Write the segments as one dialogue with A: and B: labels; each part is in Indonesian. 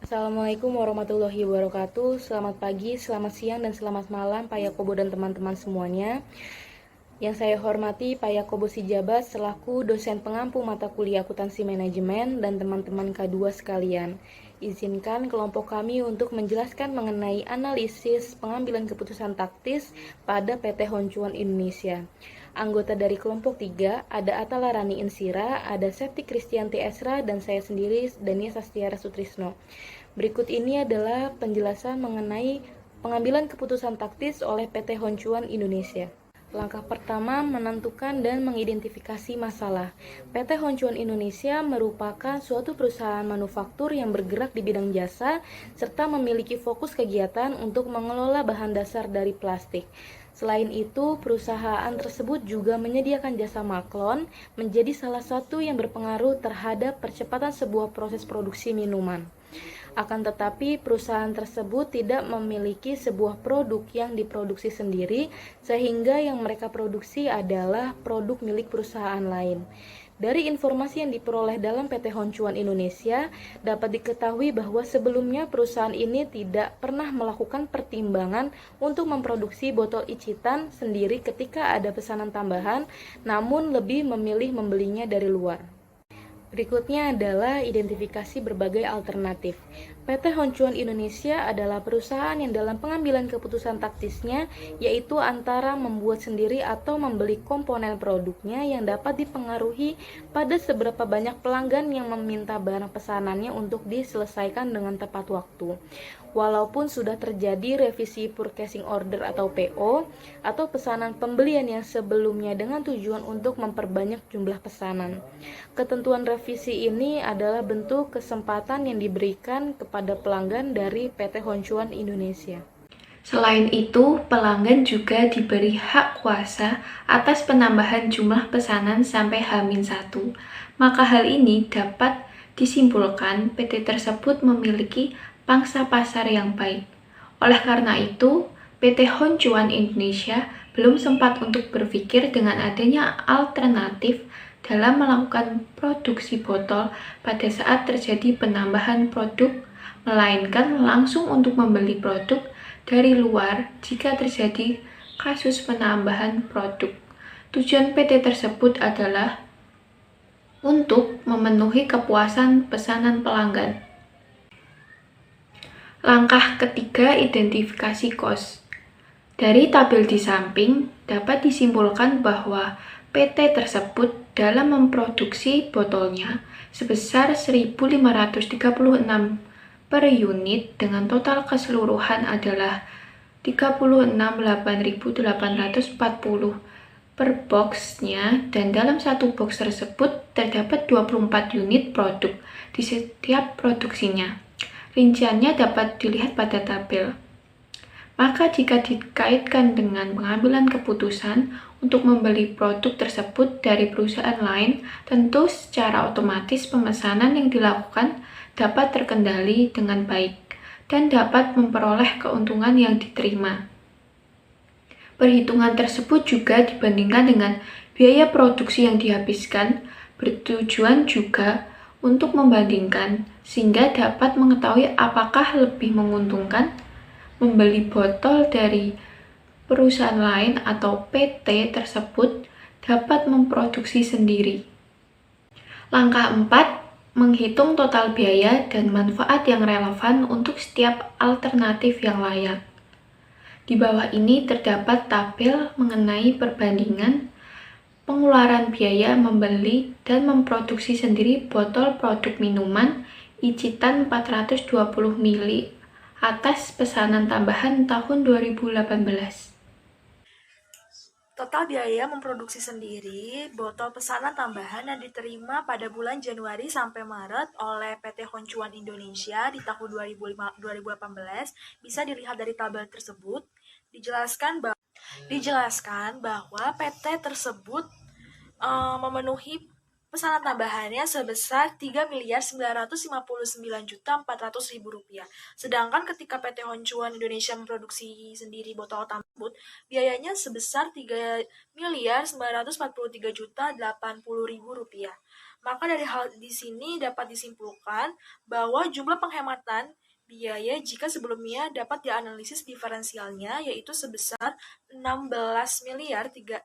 A: Assalamualaikum warahmatullahi wabarakatuh. Selamat pagi, selamat siang, dan selamat malam Pak Yakobo dan teman-teman semuanya. Yang saya hormati Pak Yakobo Sijabat selaku dosen pengampu mata kuliah akuntansi manajemen dan teman-teman K2 sekalian. Izinkan kelompok kami untuk menjelaskan mengenai analisis pengambilan keputusan taktis pada PT Honcuan Indonesia. Anggota dari kelompok 3 ada Atala Rani Insira, ada Septi Kristianti Esra, dan saya sendiri Dania Sastiara Sutrisno. Berikut ini adalah penjelasan mengenai pengambilan keputusan taktis oleh PT Honcuan Indonesia. Langkah pertama, menentukan dan mengidentifikasi masalah. PT Honcuan Indonesia merupakan suatu perusahaan manufaktur yang bergerak di bidang jasa, serta memiliki fokus kegiatan untuk mengelola bahan dasar dari plastik. Selain itu, perusahaan tersebut juga menyediakan jasa maklon, menjadi salah satu yang berpengaruh terhadap percepatan sebuah proses produksi minuman. Akan tetapi, perusahaan tersebut tidak memiliki sebuah produk yang diproduksi sendiri, sehingga yang mereka produksi adalah produk milik perusahaan lain. Dari informasi yang diperoleh dalam PT Honcuan Indonesia, dapat diketahui bahwa sebelumnya perusahaan ini tidak pernah melakukan pertimbangan untuk memproduksi botol icitan sendiri ketika ada pesanan tambahan, namun lebih memilih membelinya dari luar. Berikutnya adalah identifikasi berbagai alternatif. PT Honcuan Indonesia adalah perusahaan yang dalam pengambilan keputusan taktisnya, yaitu antara membuat sendiri atau membeli komponen produknya yang dapat dipengaruhi pada seberapa banyak pelanggan yang meminta barang pesanannya untuk diselesaikan dengan tepat waktu. Walaupun sudah terjadi revisi purchasing order atau PO atau pesanan pembelian yang sebelumnya dengan tujuan untuk memperbanyak jumlah pesanan. Ketentuan revisi ini adalah bentuk kesempatan yang diberikan kepada pelanggan dari PT Honcuan Indonesia.
B: Selain itu, pelanggan juga diberi hak kuasa atas penambahan jumlah pesanan sampai H-1. Maka hal ini dapat disimpulkan PT tersebut memiliki pangsa pasar yang baik. Oleh karena itu, PT Honcuan Indonesia belum sempat untuk berpikir dengan adanya alternatif dalam melakukan produksi botol pada saat terjadi penambahan produk, melainkan langsung untuk membeli produk dari luar jika terjadi kasus penambahan produk. Tujuan PT tersebut adalah untuk memenuhi kepuasan pesanan pelanggan. Langkah ketiga, identifikasi cost. Dari tabel di samping, dapat disimpulkan bahwa PT tersebut dalam memproduksi botolnya sebesar 1.536 per unit dengan total keseluruhan adalah 36.8.840 per boxnya, dan dalam satu box tersebut terdapat 24 unit produk di setiap produksinya. Rinciannya dapat dilihat pada tabel. Maka jika dikaitkan dengan pengambilan keputusan untuk membeli produk tersebut dari perusahaan lain, tentu secara otomatis pemesanan yang dilakukan dapat terkendali dengan baik dan dapat memperoleh keuntungan yang diterima. Perhitungan tersebut juga dibandingkan dengan biaya produksi yang dihabiskan, bertujuan juga untuk membandingkan sehingga dapat mengetahui apakah lebih menguntungkan membeli botol dari perusahaan lain atau PT tersebut dapat memproduksi sendiri. Langkah 4, menghitung total biaya dan manfaat yang relevan untuk setiap alternatif yang layak. Di bawah ini terdapat tabel mengenai perbandingan pengeluaran biaya membeli dan memproduksi sendiri botol produk minuman icitan 420 ml atas pesanan tambahan tahun 2018.
C: Total biaya memproduksi sendiri botol pesanan tambahan yang diterima pada bulan Januari sampai Maret oleh PT Honcuan Indonesia di tahun 2018 bisa dilihat dari tabel tersebut. Dijelaskan bahwa PT tersebut memenuhi pesanan tambahannya sebesar Rp3.959.400.000. Sedangkan ketika PT Honcuan Indonesia memproduksi sendiri botol tersebut, biayanya sebesar Rp3.943.080.000. Maka dari hal di sini dapat disimpulkan bahwa jumlah penghematan biaya jika sebelumnya dapat dianalisis diferensialnya yaitu sebesar 16.320.000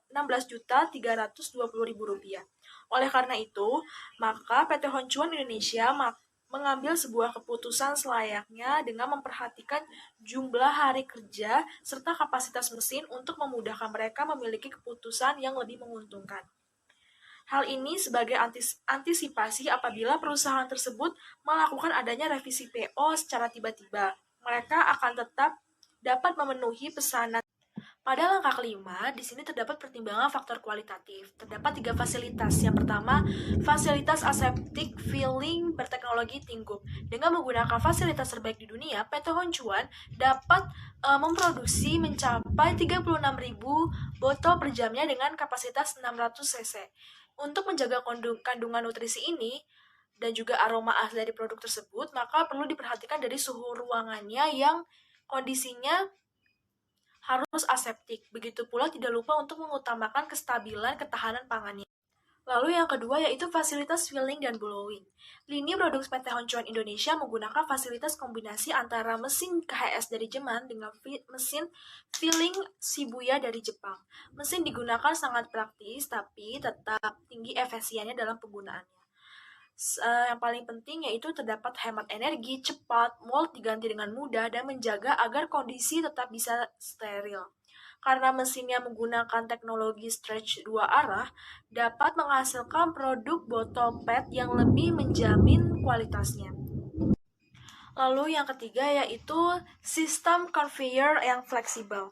C: rupiah. Oleh karena itu, maka PT Honcuan Indonesia mengambil sebuah keputusan selayaknya dengan memperhatikan jumlah hari kerja serta kapasitas mesin untuk memudahkan mereka memiliki keputusan yang lebih menguntungkan. Hal ini sebagai antisipasi apabila perusahaan tersebut melakukan adanya revisi PO secara tiba-tiba. Mereka akan tetap dapat memenuhi pesanan. Pada langkah kelima, di sini terdapat pertimbangan faktor kualitatif. Terdapat 3 fasilitas. Yang pertama, fasilitas aseptic filling berteknologi Tinggup. Dengan menggunakan fasilitas terbaik di dunia, PT Honcuan dapat memproduksi mencapai 36.000 botol per jamnya dengan kapasitas 600 cc. Untuk menjaga kandungan nutrisi ini dan juga aroma asli dari produk tersebut, maka perlu diperhatikan dari suhu ruangannya yang kondisinya harus aseptik. Begitu pula tidak lupa untuk mengutamakan kestabilan ketahanan pangannya. Lalu yang kedua yaitu fasilitas filling dan blowing. Lini produk PT Honcuan Indonesia menggunakan fasilitas kombinasi antara mesin KHS dari Jerman dengan mesin filling Shibuya dari Jepang. Mesin digunakan sangat praktis tapi tetap tinggi efisiennya dalam penggunaannya. Yang paling penting yaitu terdapat hemat energi, cepat, mold diganti dengan mudah, dan menjaga agar kondisi tetap bisa steril. Karena mesinnya menggunakan teknologi stretch 2 arah, dapat menghasilkan produk botol PET yang lebih menjamin kualitasnya. Lalu yang ketiga yaitu sistem conveyor yang fleksibel.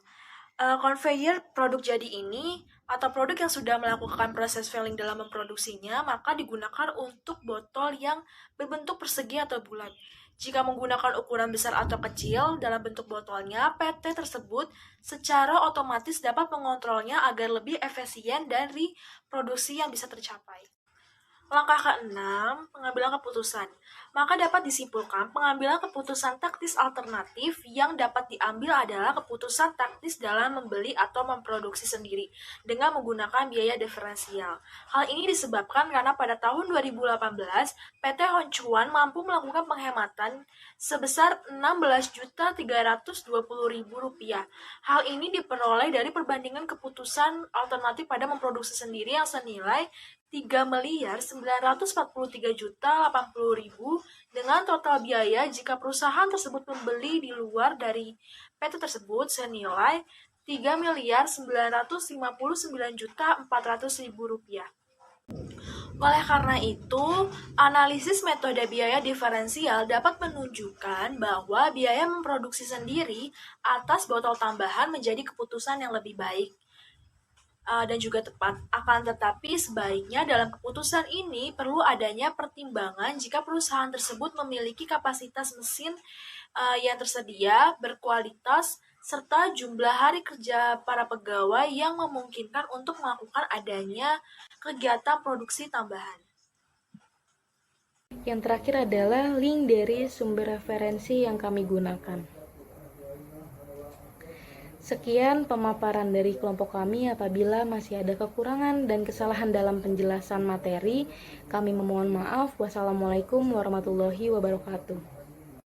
C: Conveyor produk jadi ini atau produk yang sudah melakukan proses filling dalam memproduksinya, maka digunakan untuk botol yang berbentuk persegi atau bulat. Jika menggunakan ukuran besar atau kecil dalam bentuk botolnya, PT tersebut secara otomatis dapat mengontrolnya agar lebih efisien dari produksi yang bisa tercapai. Langkah keenam, pengambilan keputusan. Maka dapat disimpulkan pengambilan keputusan taktis alternatif yang dapat diambil adalah keputusan taktis dalam membeli atau memproduksi sendiri dengan menggunakan biaya diferensial. Hal ini disebabkan karena pada tahun 2018, PT Honcuan mampu melakukan penghematan sebesar Rp16.320.000. Hal ini diperoleh dari perbandingan keputusan alternatif pada memproduksi sendiri yang senilai 3.943.080.000 dengan total biaya jika perusahaan tersebut membeli di luar dari PT tersebut senilai Rp3.959.400.000. Oleh karena itu, analisis metode biaya diferensial dapat menunjukkan bahwa biaya memproduksi sendiri atas botol tambahan menjadi keputusan yang lebih baik dan juga tepat. Akan tetapi sebaiknya dalam keputusan ini perlu adanya pertimbangan jika perusahaan tersebut memiliki kapasitas mesin yang tersedia, berkualitas, serta jumlah hari kerja para pegawai yang memungkinkan untuk melakukan adanya kegiatan produksi tambahan.
A: Yang terakhir adalah link dari sumber referensi yang kami gunakan. Sekian pemaparan dari kelompok kami. Apabila masih ada kekurangan dan kesalahan dalam penjelasan materi, kami memohon maaf. Wassalamualaikum warahmatullahi wabarakatuh.